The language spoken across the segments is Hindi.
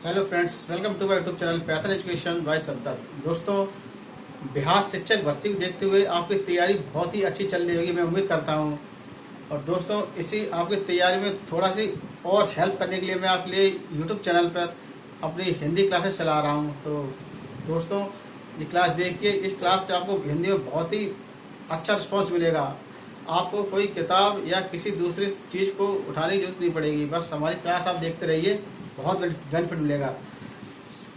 Hello friends, welcome to my YouTube channel Pathan education by Sardar. दोस्तों, बिहार शिक्षक भर्ती को देखते हुए आपकी तैयारी बहुत ही अच्छी चल रही होगी, मैं उम्मीद करता हूं। और दोस्तों, इसी आपकी तैयारी में थोड़ा सी और हेल्प करने के लिए मैं आपके लिए यूट्यूब चैनल पर अपनी हिंदी क्लासेस चला रहा हूं। तो दोस्तों, ये क्लास देखिए, इस क्लास से आपको हिंदी में बहुत ही अच्छा रिस्पॉन्स मिलेगा। आपको कोई किताब या किसी दूसरी चीज़ को उठाने की जरूरत नहीं पड़ेगी, बस हमारी क्लास आप देखते रहिए, बहुत बेनिफिट मिलेगा।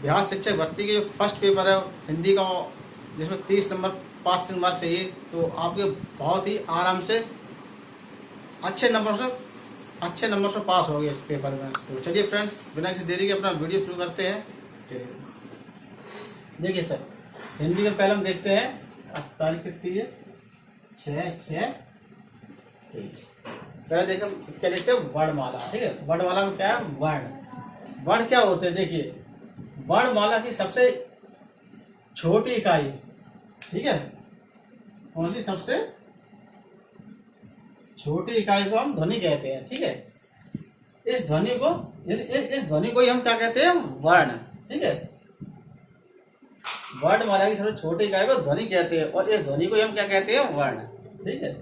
बिहार शिक्षक भर्ती के जो फर्स्ट पेपर है हिंदी का, जिसमें 30 नंबर पासिंग मार्क चाहिए, तो आपके बहुत ही आराम से अच्छे नंबर से पास हो गए इस पेपर में। तो चलिए फ्रेंड्स, बिना किसी देरी के अपना वीडियो शुरू करते हैं। चलिए देखिए सर, हिंदी में पहले हम देखते हैं, अब तारीख कितनी है, 6/6/23। पहले देखते हैं क्या देखते हैं, वर्णमाला। ठीक है, वर्णमाला में क्या है, वर्ण क्या होते हैं। देखिए, वर्णमाला की सबसे छोटी इकाई, ठीक है, कौन सी सबसे छोटी इकाई को हम ध्वनि कहते हैं। ठीक है, इस ध्वनि को इस ध्वनि को ही हम क्या कहते हैं, वर्ण। ठीक है, वर्णमाला की सबसे छोटी इकाई को ध्वनि कहते हैं और इस ध्वनि को ही हम क्या कहते हैं, वर्ण। ठीक है,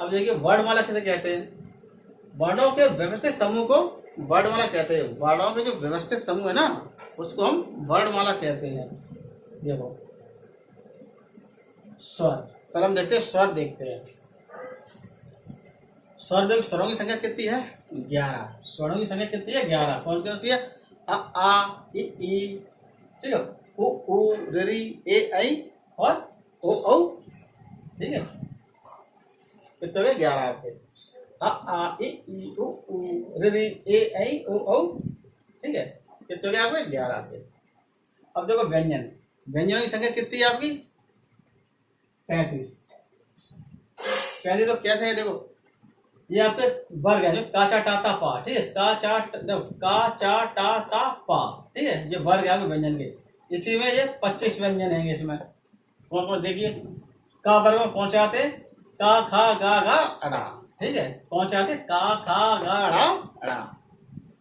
अब देखिए वर्णमाला किसे कहते हैं, वर्णों के व्यवस्थित समूह को वर्णमाला कहते हैं। वर्णों के जो व्यवस्थित समूह है ना, उसको हम वर्णमाला कहते हैं। देखो स्वर, पहले हम देखते हैं स्वर, देखते हैं स्वर। देखो स्वरों की संख्या कितनी है, 11। स्वरों की संख्या कितनी है, 11। कौन सी है, अ आ इ ई, ठीक है, उ ऊ ऋ ऋ ए ऐ और ओ औ। ठीक है, कितने हो गए, 11 आपके, अ आ इ ई उ ऊ ऋ ऋ ए ऐ ओ औ। ठीक है, कितने हो गए आपके, 11 आपके। अब देखो व्यंजन, व्यंजनों की संख्या कितनी है आपकी, 35। तो कैसे है, देखो ये आपके वर्ग है, जो का चा टा ता पा। ठीक है, का चा ता पा। ठीक है, ये वर्ग है आपके व्यंजन के। इसी में ये 25 व्यंजन हैं इसमें। कौन कौन, देखिए का वर्ग में कौन से आते, का खा गा गा अड़ा। ठीक है, कौन से आते, का खा गा अड़ा अड़ा।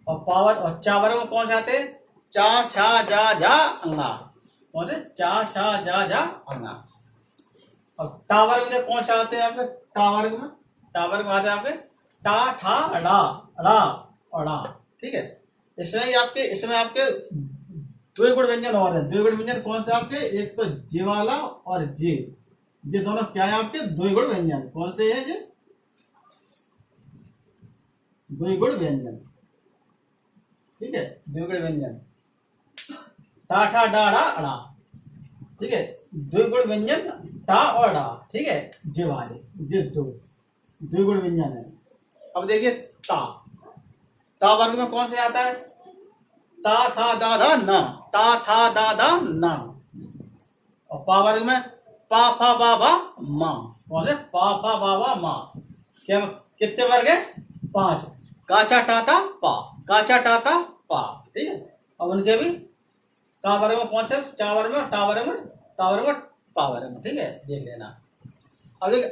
और पावर और चा वर्ग में कौन से आते, चा छा जा जा अंगा। कौन से, चा छा जा जा अंगा। और टा वर्ग में कौन से आते हैं आपके, टा वर्ग में आते हैं आपके टा ठा अड़ा अड़ा अड़ा। ठीक है, इसमें आपके दो गुण व्यंजन और है। दो गुण व्यंजन कौन से आपके, एक तो जे वाला और जे, ये दोनों क्या है आपके, दो गुण व्यंजन। कौन से है ये, दो गुण व्यंजन। ठीक है, दो गुण व्यंजन, टा ठा डा अड़ा अड़ा। ठीक है, दो गुण व्यंजन टा और डा। ठीक है, जे वाले, ये दो गुण व्यंजन है। अब देखिए ता वर्ग में कौन से आता है, ता था दा धा ना, ता था दा धा ना। और पा वर्ग में पा फा बा बा मा। कौन से, पा फा बा बा मा। क्या, कितने वर्ग है, 5। काचा टाता पा, काचा टाता पा। ठीक है, अब उनके भी का वर्ग में कौन से, चा वर्ग में, टा वर्ग में, ता वर्ग में, पा वर्ग में। ठीक है, देख लेना। अब देखिए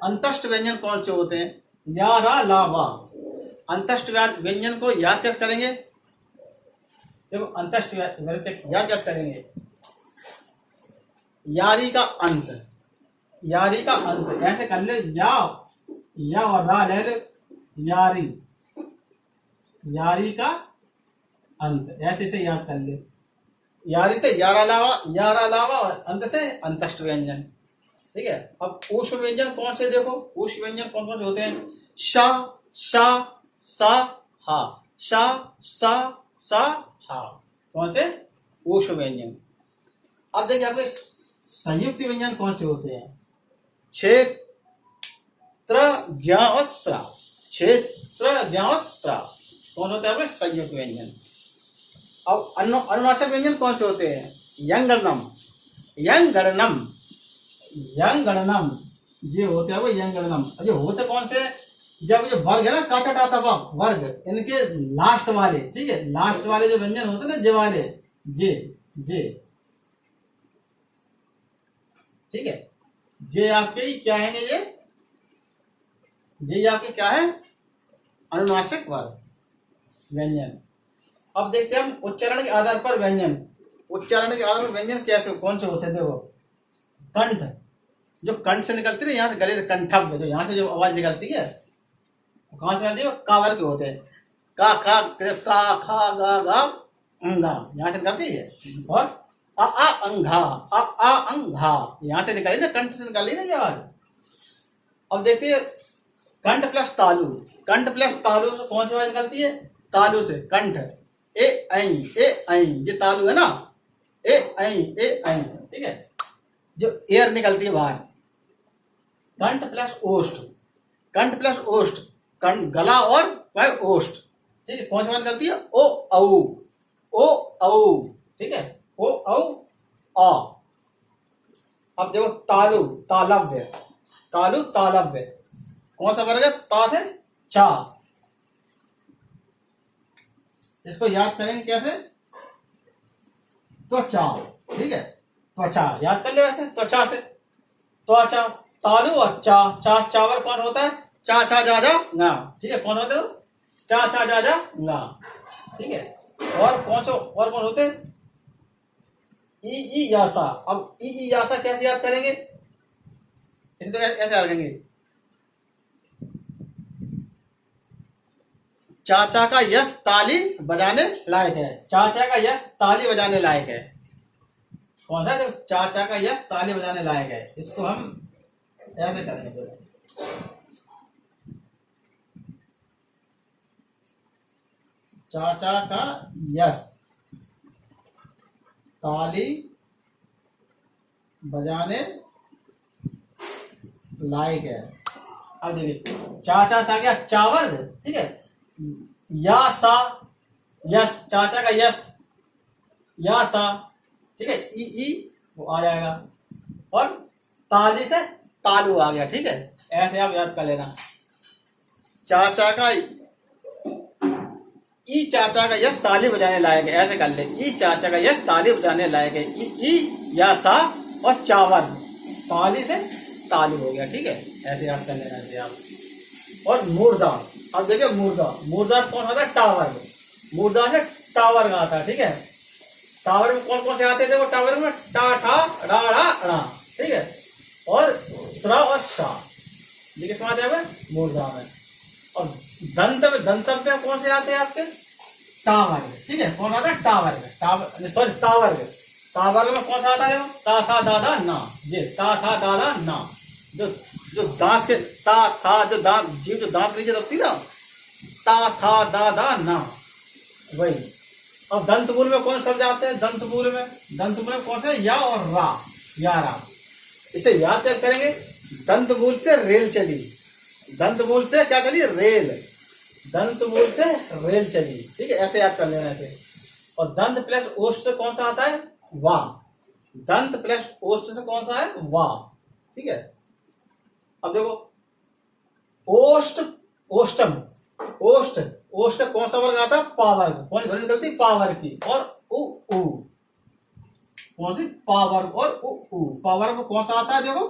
अंतस्थ व्यंजन कौन से होते हैं, या रा ला वा। अंतस्थ व्यंजन को याद कैसे करेंगे, देखो अंतस्थ याद कैसे करेंगे, यारी का अंत, ऐसे कर ले, या और रा ले लो, यारी का अंत, ऐसे से याद कर ले। यारी से यारा लावा और अंत से अंतस्थ व्यंजन। ठीक है, अब ऊष्म व्यंजन कौन से, देखो ऊष्म व्यंजन कौन कौन से होते हैं, शा शा सा हा, शा सा सा हा। कौन से, ऊष्म व्यंजन। अब देखिए आपके संयुक्त व्यंजन कौन से होते हैं, क्षेत्र ज्ञ और स्रा। क्षेत्र ज्ञ और स्रा कौन होते हैं आपके, संयुक्त व्यंजन। अब अनुनासिक व्यंजन कौन से होते हैं, यंगणनम, ये होते हैं वो यंगणनम। ये होते कौन से, जब ये वर्ग है ना, काचा टाता वर्ग, इनके लास्ट वाले। ठीक है, लास्ट वाले जो व्यंजन होते हैं ना, जे वाले, जे। ठीक है, जे आपके क्या है, ये आपके क्या है, अनुनासिक वर्ग। व्यंजन। अब देखते हैं हम उच्चारण के आधार पर व्यंजन। उच्चारण के आधार पर व्यंजन कैसे कौन से होते हैं? देखो, कंठ, जो कंठ से निकलती है यहाँ से गले से कंठव्य, जो यहाँ से जो आवाज निकलती है कहाँ से निकलती है? का वर्ग के होते हैं। का खा खा गा अंगा यहाँ से निकलती है। और आ अंघा, आ अंघा यहाँ से निकाली ना, कंठ से निकाली ना ये आवाज। अब देखते हैं कंठ प्लस तालु। कंठ प्लस तालु से कौन सी आवाज निकलती है? तालु से कंठ, ए ऐ, ये तालु है ना, ए ऐ, ठीक है, जो एयर निकलती है बाहर। कंठ प्लस ओष्ठ, कंठ प्लस ओष्ठ, कंठ गला और वह ओष्ठ, ठीक है, कौन सी आवाज निकलती है? ओ औ, ठीक है, ओ औ आ। अब देखो तालु, तालव्य, तालु तालव्य, कौन सा वर्ग है? ता से चा। इसको याद करेंगे कैसे? त्वचा, ठीक है, त्वचा याद कर ले वैसे, त्वचा से त्वचा। तालु और चा, चावर कौन होता है? चा छा जा जा ना, ठीक है, कौन होते हो? चा छा जा जा ना, ठीक है। और कौन होते? ई यासा। अब ई यासा कैसे याद करेंगे? इसे तो ऐसे याद करेंगे, चाचा का यश ताली बजाने लायक है। चाचा का यश ताली बजाने लायक है, कौन सा? चाचा का यश ताली बजाने लायक है। इसको हम ऐसे करेंगे, चाचा का यश ताली बजाने लायक है। अब देखिए चाचा सा क्या? चावर्ग, ठीक है, या सा यस, चाचा का यस या सा, ठीक है, ई वो आ जाएगा। और ताली से तालु आ गया, ठीक है, ऐसे आप याद कर लेना। चाचा का ई, चाचा का यस ताली बजाने लायक है, ऐसे कर ले। ई चाचा का यस ताली बजाने लायक है। ई या सा और चावर ताली से तालु हो गया, ठीक है, ऐसे याद कर लेना ऐसे आप। और मुर्दा, अब देखिए मुर्दा कौन होता है? टावर। मुर्दा से टावर आता है, ठीक है। टावर में कौन से आते हैं? देखो टावर में टा ठा ड़ा ड़ा, ठीक है, और स्रा और शा, ये किसमें आते हैं? मुर्दा में। और दंत में कौन से आते हैं आपके? टावर, ठीक है, कौन आता है? टावर, सॉरी टावर में कौन सा आता है? ता था दादा ना, ये ता था दादा ना, जो दांत के ता था, जो दांत जीव जो दांत नीचे दबती ना, ता था दादा ना, वही। और दंतमूल में कौन शब्द आते हैं? दंतमूल में कौन सा? या और रा, या रा। इसे याद क्या करेंगे? दंतमूल से रेल चली, दंतमूल से क्या चली? रेल, दंतमूल से रेल चली, ठीक है, ऐसे याद कर लेना ऐसे। और दंत प्लस ओष्ठ से कौन सा आता है? वा। दंत प्लस ओष्ठ से कौन सा है? वा, ठीक है। अब देखो ओष्ठ, ओष्टम, ओष्ठ कौन सा वर्ग आता है? पावर। कौन सी ध्वनि निकलती? पावर की। और उ कौन सी? पावर और उ। पावर में कौन सा आता है? देखो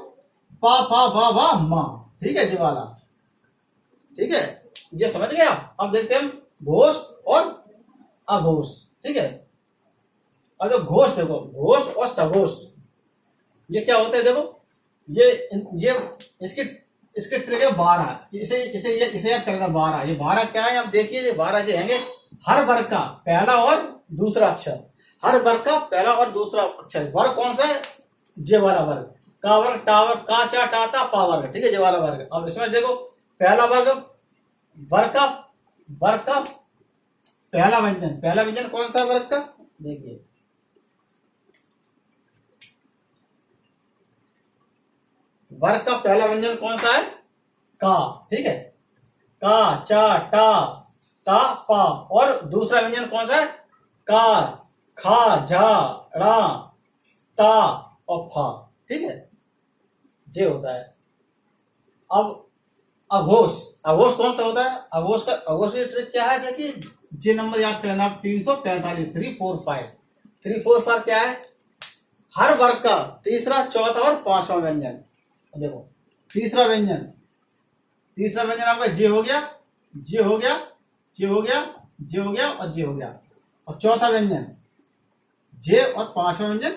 पा पा बा बा मा, ठीक है, जी वाला, ठीक है, ये समझ गए आप। अब देखते हैं घोष और अघोष, ठीक है। अब जो घोष, देखो घोष और सघोष, ये क्या होते हैं? देखो ये इसके ट्रिक है 12। इसे याद करना 12। ये 12 क्या है? अब देखिए ये 12 जो हैंगे हर वर्ग का पहला और दूसरा अक्षर, हर वर्ग का पहला और दूसरा अक्षर। वर्ग कौन सा है? जे वाला वर्ग, का वर्ग, टावर, का चा टाता पा वर्ग, ठीक है, जे वाला वर्ग। अब इसमें देखो पहला वर्ग, वर्ग का पहला व्यंजन कौन सा वर्ग का? देखिए वर्ग का पहला व्यंजन कौन सा है? का, ठीक है, का चा टा ता पा। और दूसरा व्यंजन कौन सा है? का खा झा ड़ा ता और फा, ठीक है, जे होता है। अब अघोष कौन सा होता है? अघोष की ट्रिक क्या है? देखिए जे नंबर याद कर लेना आप, 345, 345 क्या है? हर वर्ग का तीसरा, चौथा और पांचवा व्यंजन। देखो तीसरा व्यंजन आपका जे हो गया, जे हो गया और जे हो गया, और चौथा व्यंजन जे और पांचवा व्यंजन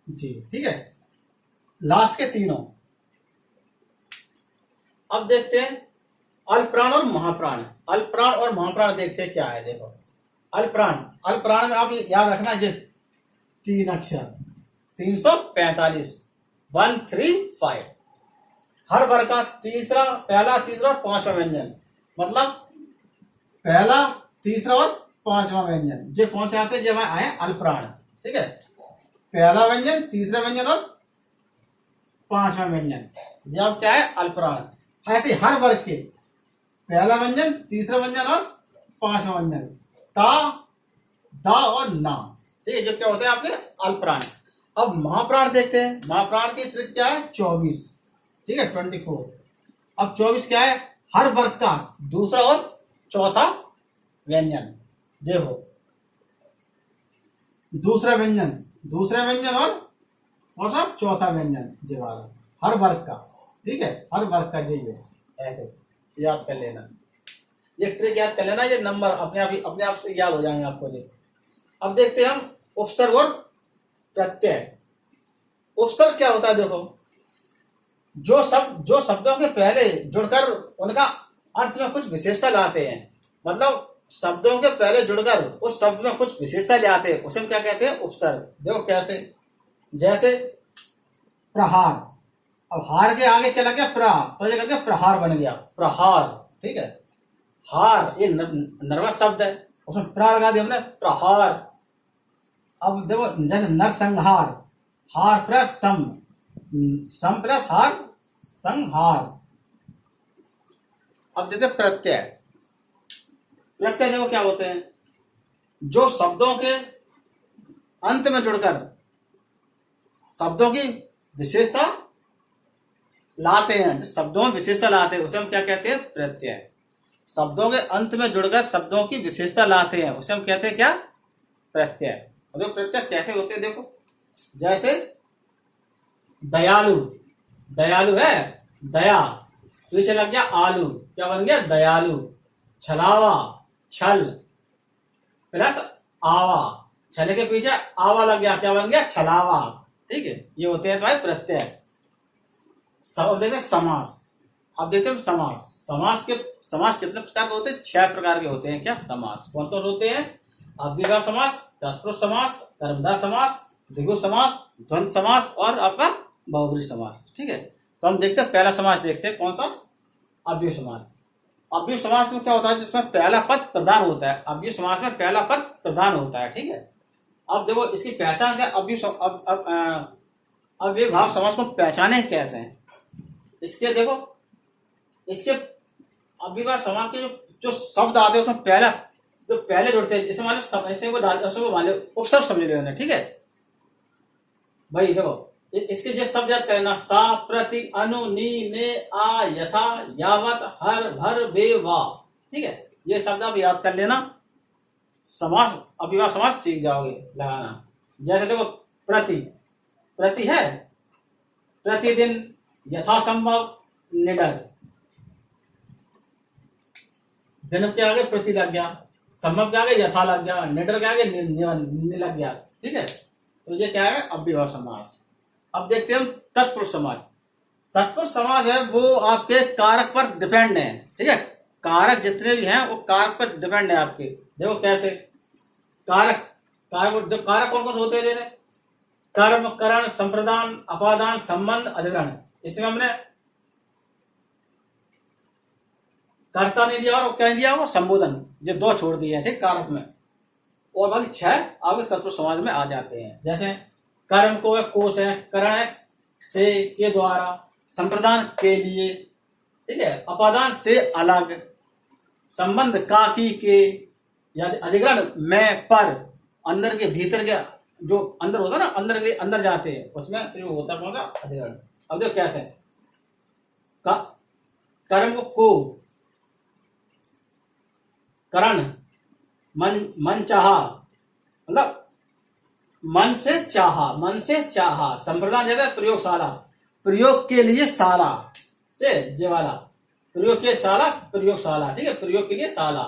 जे। ठीक है, लास्ट के तीनों। अब देखते हैं अल्पप्राण और महाप्राण। अल्पप्राण और महाप्राण देखते हैं क्या है। देखो अल्पप्राण, अल्पप्राण में आप याद रखना ये 3 अक्षर 345 135, हर वर्ग का तीसरा, पहला, तीसरा और पांचवा व्यंजन, मतलब पहला, तीसरा और पांचवा व्यंजन ये कौन से आते हैं, जब आए अल्पप्राण। ठीक है, पहला व्यंजन, तीसरा व्यंजन और पांचवा व्यंजन, जब क्या है अल्पप्राण। ऐसे हर वर्ग के पहला व्यंजन, तीसरा व्यंजन और पांचवा व्यंजन, ता, दा और ना। ठीक है, जो क्या होते हैं आपके अल्पप्राण। अब महाप्राण देखते हैं। महाप्राण की ट्रिक क्या है, 24। ठीक है, 24। अब 24 क्या है, हर वर्ग का दूसरा और चौथा व्यंजन। देखो दूसरा व्यंजन, दूसरा व्यंजन और चौथा व्यंजन ये वाला, हर वर्ग का। ठीक है, हर वर्ग का यही है, ऐसे याद कर लेना, ये ट्रिक याद कर लेना, ये नंबर अपने आप से याद हो जाएंगे आपको ये। अब देखते हैं हम उपसर्ग और प्रत्यय। उपसर्ग क्या होता है, देखो जो शब्दों के पहले जुड़कर उनका अर्थ में कुछ विशेषता लाते हैं, मतलब शब्दों के पहले जुड़कर उस शब्द में कुछ विशेषता ले आते हैं, उसे हम क्या कहते हैं, उपसर्ग। देखो कैसे, जैसे प्रहार, अब हार के आगे क्या लग गया, प्रा, तो ये करके प्रहार बन गया, प्रहार। ठीक है, हार ये नर्वस शब्द है, उसमें प्रा लगा दिया हमने, प्रहार। अब देखो जैसे नरसंहार, हार प्लस सम, सम प्लस हार, संहार। अब जैसे प्रत्यय, प्रत्यय देखो क्या होते हैं, जो शब्दों के अंत में जुड़कर शब्दों की विशेषता लाते हैं, शब्दों में विशेषता लाते हैं, उसे हम क्या कहते हैं, प्रत्यय। शब्दों के अंत में जुड़कर शब्दों की विशेषता लाते हैं, उसे हम कहते हैं क्या, प्रत्यय। और देखो प्रत्यय कैसे होते हैं, देखो जैसे दयालु, दयालु है, दया पीछे लग गया आलू, क्या बन गया, दयालु। छलावा, छल प्लस आवा, छले के पीछे आवा लग गया, क्या बन गया, छलावा। ठीक है, ये होते हैं तुम्हारे प्रत्यय। अब देखते हैं समास। अब देखते हैं समास। समास कितने प्रकार के होते हैं, 6 प्रकार के होते हैं। क्या समास कौन कौन होते हैं, अव्ययभाव समास, तत्पुरुष समास, कर्मधारय समास, द्विगु समास, द्वंद्व समास और आपका बहुब्रीहि समास। ठीक है, तो हम देखते हैं पहला समास, देखते हैं कौन सा, अव्यय समास। अव्यय समास में क्या होता है, जिसमें पहला पद प्रधान होता है। अव्यय समास में पहला पद प्रधान होता है। ठीक है, अब देखो इसकी पहचान क्या, अव्ययभाव समास को पहचाने कैसे हैं, इसके देखो, इसके अव्ययभाव समास के जो शब्द आते हैं उसमें पहला जो पहले जुड़ते हैं, जैसे मान लो उपसर्ग समझ लो ना। ठीक है भाई, देखो इसके जो शब्द याद करना, सा, प्रति, अनु, नी, ने, आ, यथा, यावत, हर, भर, वे, वा। ठीक है, ये शब्द आप याद कर लेना, समास अव्ययभाव समास सीख जाओगे लगाना। जैसे देखो प्रति, प्रति है प्रतिदिन, यथासंभव, निडर, दिन के आगे प्रति लग गया, संभव के आगे यथा लग गया, निडर के आगे नि लग गया। ठीक है, तो ये क्या है, अव्ययभाव समास। अब देखते हैं हम तत्पुरुष समास। तत्पुरुष समास है वो आपके कारक पर डिपेंड है। ठीक है, कारक जितने भी हैं वो कारक पर डिपेंड है आपके। देखो कैसे, कारक जो कारक कौन कौन होते हैं, देने कर्म, करण, संप्रदान, अपादान, संबंध, अधिकरण। इसमें हमने कर्ता नहीं दिया और क्या दिया, वो संबोधन, ये 2 छोड़ दिए हैं। ठीक, कारक में, और बाकी 6 आपके तत्पुरुष समास में आ जाते हैं। जैसे कर्म को से, करण है से, के द्वारा, संप्रदान के लिए। ठीक है, अपादान से अलग, संबंध का, की, के, या अधिकरण में, पर, अंदर के, भीतर के, जो अंदर होता है ना, अंदर के अंदर जाते हैं, उसमें फिर वो होता है कौन सा, अधिकरण। अब देखो कैसे, कर्म को करण, मन चाहा, मतलब मन से चाहा, मन से चाहा। संप्रदान जगह प्रयोगशाला, प्रयोग के लिए शाला से जे वाला, प्रयोग के शाला, प्रयोगशाला। ठीक है, प्रयोग के लिए शाला।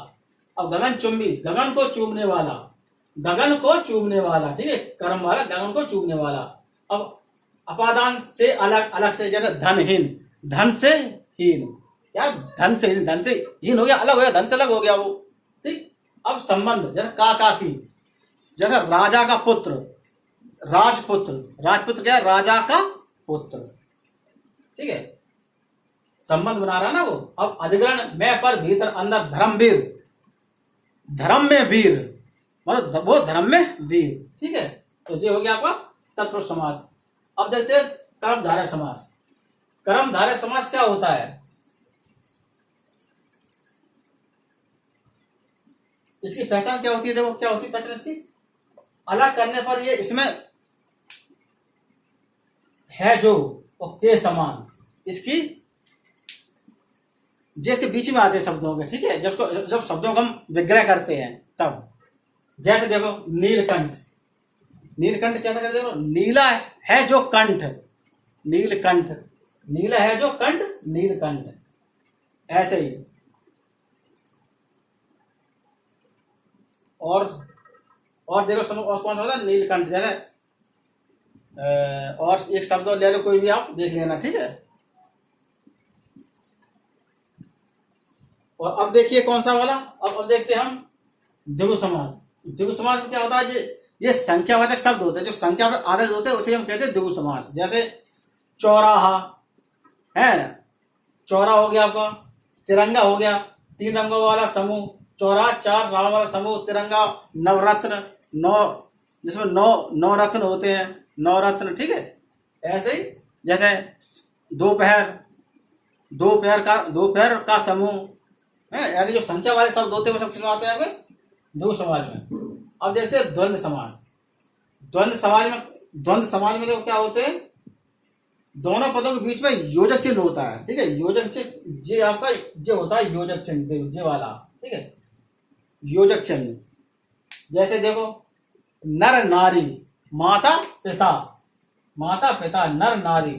अब गगन चुंबी, गगन को चूमने वाला, गगन को चूमने वाला, ठीक है, कर्म वाला, गगन को चूमने वाला। अब अपादान से अलग, अलग से जैसे धनहीन, धन से हीन, क्या धन से हीन, धन से हीन हो गया, अलग हो गया, धन से अलग हो गया वो, ठीक। अब संबंध जैसे का की, जैसे राजा का पुत्र, राजपुत्र, राजपुत्र क्या है, राजा का पुत्र, ठीक है, संबंध बना रहा ना वो। अब अधिकरण में पर भीतर अंदर धर्मवीर, धर्म में वीर, मतलब वो धर्म में वीर, ठीक है। तो ये हो गया आपका तत्पुरुष समास। अब देखते हैं कर्मधारय समास। कर्मधारय समास क्या होता है, इसकी पहचान क्या होती है, देखो क्या होती है पहचान इसकी। अलग करने पर ये इसमें है जो वो के समान, इसकी जिसके बीच में आते हैं शब्दों के, ठीक है, जब शब्दों का हम विग्रह करते हैं तब। जैसे देखो नीलकंठ, नीलकंठ क्या करते हो, नीला है जो कंठ, नीलकंठ, नीला है जो कंठ, नीलकंठ, ऐसे ही। और देखो समझ, और कौन सा होता है, नीलकंठ, जैसे और एक शब्द ले लो कोई भी, आप देख लेना, ठीक है। और अब देखिए कौन सा वाला, अब देखते हैं हम द्विगु समास। द्विगु समास में क्या होता है, ये संख्यावाचक शब्द होते हैं, जो संख्या पर आधारित होते हैं, उसे हम कहते हैं द्विगु समास। जैसे चौराहा है, चौरा हो गया आपका, तिरंगा हो गया, 3 रंगों वाला समूह, चौराहा 4 राह वाला समूह, तिरंगा, नवरत्न, 9 जिसमें 9 रत्न होते हैं, 9 रत्न, ठीक है। ऐसे ही जैसे दोपहर का समूह है, ऐसे जो संख्या वाले शब्द होते हैं वो सब किसमें आते हैं आपके, द्विगु समाज में। अब देखते हैं द्वंद्व समास। द्वंद्व समाज में देखो क्या होते हैं, दोनों पदों के बीच में योजक चिन्ह होता है, ठीक है, योजक चिन्ह, ये आपका जो होता है योजक चिन्ह, ये वाला, ठीक है, योजक चिन्ह। जैसे देखो नर नारी, माता पिता, नर नारी,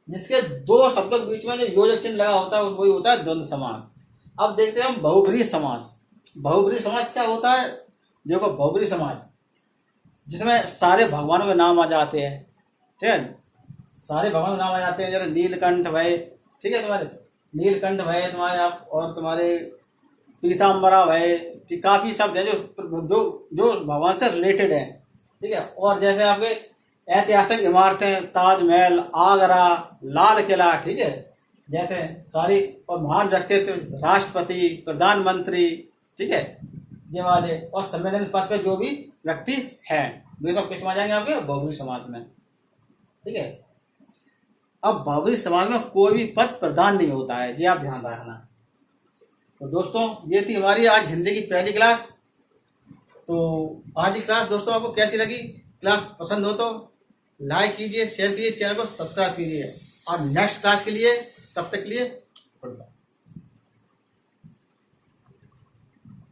जिसके 2 शब्दों के बीच में जो योजक चिन्ह लगा होता है वही होता है द्वंद्व समास। अब देखते हैं हम बहुब्रीहि समास। बहुब्रीहि समास क्या होता है, देखो बहुब्रीहि समास जिसमें सारे भगवानों के नाम आ जाते हैं, ठीक है, सारे भगवानों के नाम आ जाते हैं, जैसे नीलकंठ भय, ठीक है, तुम्हारे नीलकंठ भय तुम्हारे आप, और तुम्हारे पीताम्बरा भय, काफी शब्द है जो भगवान से रिलेटेड है, ठीक है। और जैसे आपके ऐतिहासिक इमारतें, ताजमहल, आगरा, लाल किला, ठीक है, जैसे सारी, और महान व्यक्तित्व, राष्ट्रपति, प्रधानमंत्री, ठीक है, ये वाले, और संवैधानिक पद पे जो भी व्यक्ति हैं, वे सब किस में आ जाएंगे आपके, बहुब्रीहि समास में, ठीक है। अब बहुब्रीहि समास में कोई भी पद प्रधान नहीं होता है, ये आप ध्यान रखना। तो दोस्तों ये थी हमारी आज हिंदी की पहली क्लास। तो आज की क्लास दोस्तों आपको कैसी लगी, क्लास पसंद हो तो लाइक कीजिए, शेयर कीजिए, चैनल को सब्सक्राइब कीजिए, और नेक्स्ट क्लास के लिए तब तक के लिए गुड बाय।